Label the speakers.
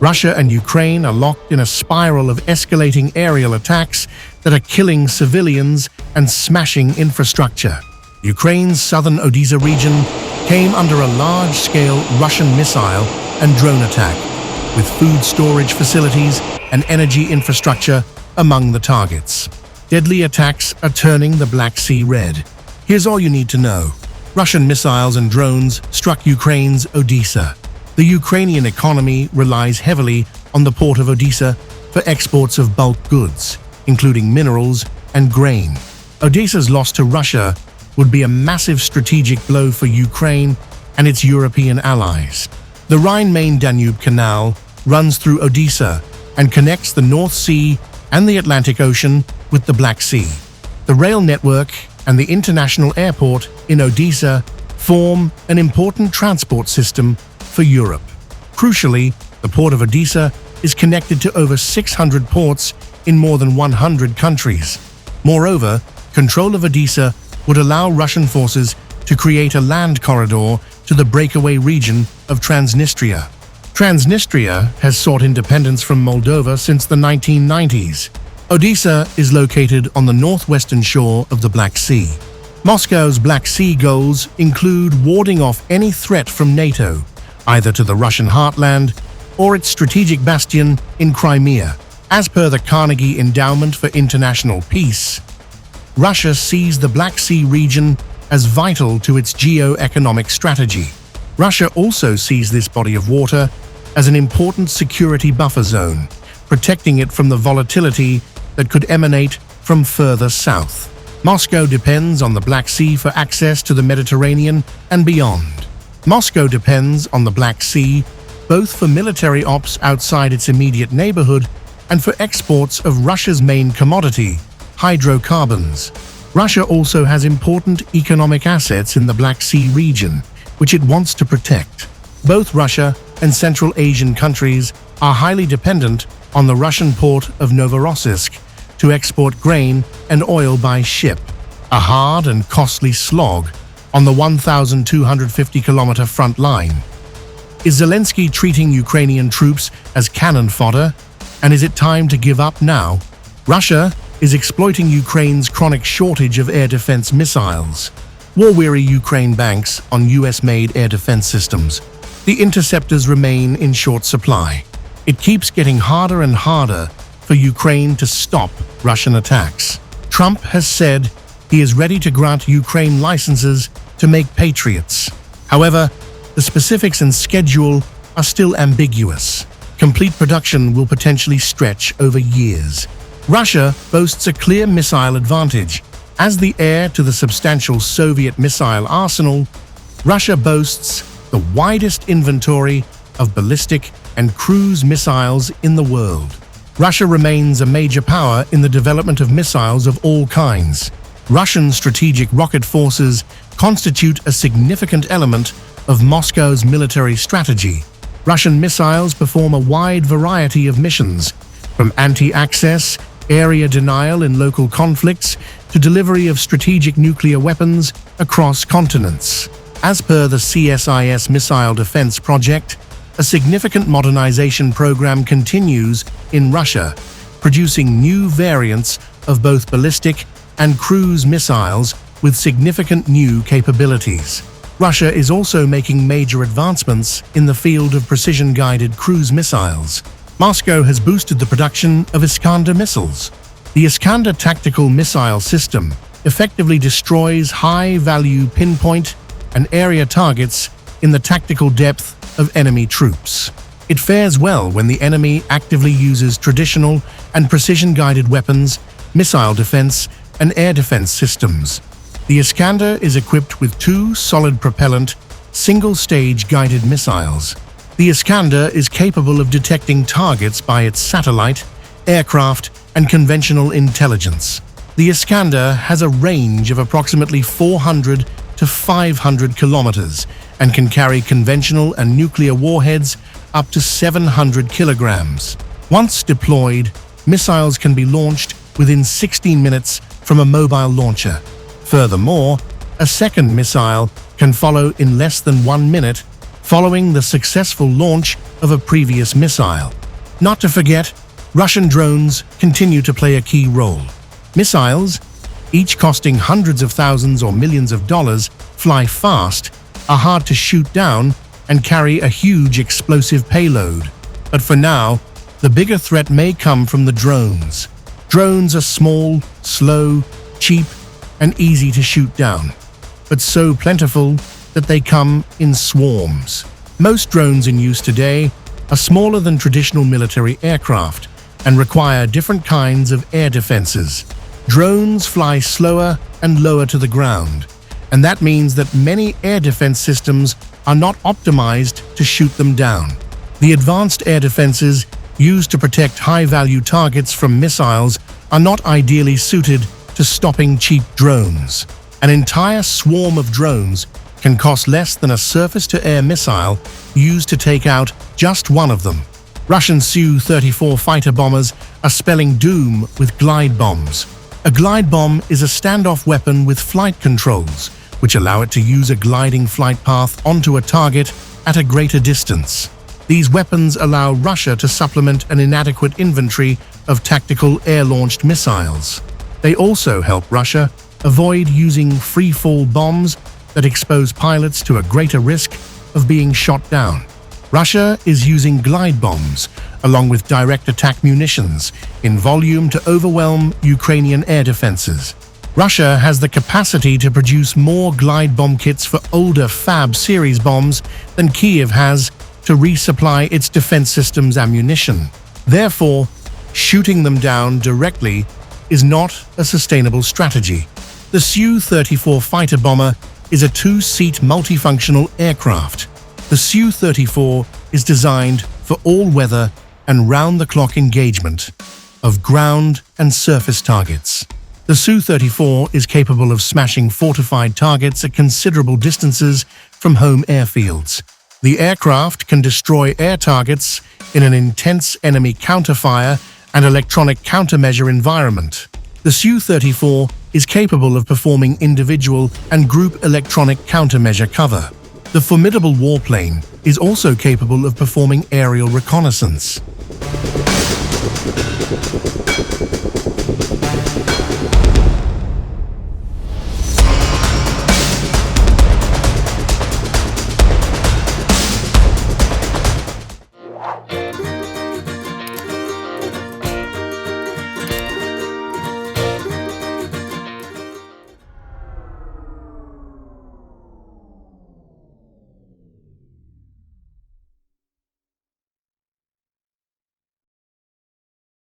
Speaker 1: Russia and Ukraine are locked in a spiral of escalating aerial attacks that are killing civilians and smashing infrastructure. Ukraine's southern Odesa region came under a large-scale Russian missile and drone attack, with food storage facilities and energy infrastructure among the targets. Deadly attacks are turning the Black Sea red. Here's all you need to know. Russian missiles and drones struck Ukraine's Odesa. The Ukrainian economy relies heavily on the port of Odesa for exports of bulk goods, including minerals and grain. Odesa's loss to Russia would be a massive strategic blow for Ukraine and its European allies. The Rhine-Main-Danube Canal runs through Odesa and connects the North Sea and the Atlantic Ocean with the Black Sea. The rail network and the international airport in Odesa form an important transport system for Europe. Crucially, the port of Odesa is connected to over 600 ports in more than 100 countries. Moreover, control of Odesa would allow Russian forces to create a land corridor to the breakaway region of Transnistria. Transnistria has sought independence from Moldova since the 1990s. Odesa is located on the northwestern shore of the Black Sea. Moscow's Black Sea goals include warding off any threat from NATO, either to the Russian heartland or its strategic bastion in Crimea. As per the Carnegie Endowment for International Peace, Russia sees the Black Sea region as vital to its geo-economic strategy. Russia also sees this body of water as an important security buffer zone, protecting it from the volatility that could emanate from further south. Moscow depends on the Black Sea for access to the Mediterranean and beyond. Moscow depends on the Black Sea both for military ops outside its immediate neighborhood and for exports of Russia's main commodity, hydrocarbons. Russia also has important economic assets in the Black Sea region, which it wants to protect. Both Russia and Central Asian countries are highly dependent on the Russian port of Novorossiysk to export grain and oil by ship, a hard and costly slog on the 1,250-kilometer front line. Is Zelensky treating Ukrainian troops as cannon fodder? And is it time to give up now? Russia is exploiting Ukraine's chronic shortage of air defense missiles. War-weary Ukraine banks on US-made air defense systems. The interceptors remain in short supply. It keeps getting harder and harder for Ukraine to stop Russian attacks. Trump has said he is ready to grant Ukraine licenses to make Patriots. However, the specifics and schedule are still ambiguous. Complete production will potentially stretch over years. Russia boasts a clear missile advantage. As the heir to the substantial Soviet missile arsenal, Russia boasts the widest inventory of ballistic and cruise missiles in the world. Russia remains a major power in the development of missiles of all kinds. Russian strategic rocket forces constitute a significant element of Moscow's military strategy. Russian missiles perform a wide variety of missions, from anti-access, area denial in local conflicts, to delivery of strategic nuclear weapons across continents. As per the CSIS Missile Defense Project, a significant modernization program continues in Russia, producing new variants of both ballistic and cruise missiles with significant new capabilities. Russia is also making major advancements in the field of precision-guided cruise missiles. Moscow has boosted the production of Iskander missiles. The Iskander tactical missile system effectively destroys high-value pinpoint and area targets in the tactical depth of enemy troops. It fares well when the enemy actively uses traditional and precision-guided weapons, missile defense, and air defense systems. The Iskander is equipped with two solid-propellant, single-stage guided missiles. The Iskander is capable of detecting targets by its satellite, aircraft, and conventional intelligence. The Iskander has a range of approximately 400 to 500 kilometers and can carry conventional and nuclear warheads up to 700 kilograms. Once deployed, missiles can be launched within 16 minutes from a mobile launcher. Furthermore, a second missile can follow in less than 1 minute following the successful launch of a previous missile. Not to forget, Russian drones continue to play a key role. Missiles, each costing hundreds of thousands or millions of dollars, fly fast, are hard to shoot down, and carry a huge explosive payload. But for now, the bigger threat may come from the drones. Drones are small, slow, cheap, and easy to shoot down, but so plentiful that they come in swarms. Most drones in use today are smaller than traditional military aircraft and require different kinds of air defenses. Drones fly slower and lower to the ground, and that means that many air defense systems are not optimized to shoot them down. The advanced air defenses used to protect high-value targets from missiles are not ideally suited to stopping cheap drones. An entire swarm of drones can cost less than a surface-to-air missile used to take out just one of them. Russian Su-34 fighter bombers are spelling doom with glide bombs. A glide bomb is a standoff weapon with flight controls, which allow it to use a gliding flight path onto a target at a greater distance. These weapons allow Russia to supplement an inadequate inventory of tactical air-launched missiles. They also help Russia avoid using free-fall bombs that expose pilots to a greater risk of being shot down. Russia is using glide bombs, along with direct attack munitions, in volume to overwhelm Ukrainian air defenses. Russia has the capacity to produce more glide bomb kits for older Fab series bombs than Kyiv has to resupply its defense systems ammunition. Therefore, shooting them down directly is not a sustainable strategy. The Su-34 fighter bomber is a two-seat multifunctional aircraft. The Su-34 is designed for all-weather and round-the-clock engagement of ground and surface targets. The Su-34 is capable of smashing fortified targets at considerable distances from home airfields. The aircraft can destroy air targets in an intense enemy counterfire and electronic countermeasure environment. The Su-34 is capable of performing individual and group electronic countermeasure cover. The formidable warplane is also capable of performing aerial reconnaissance.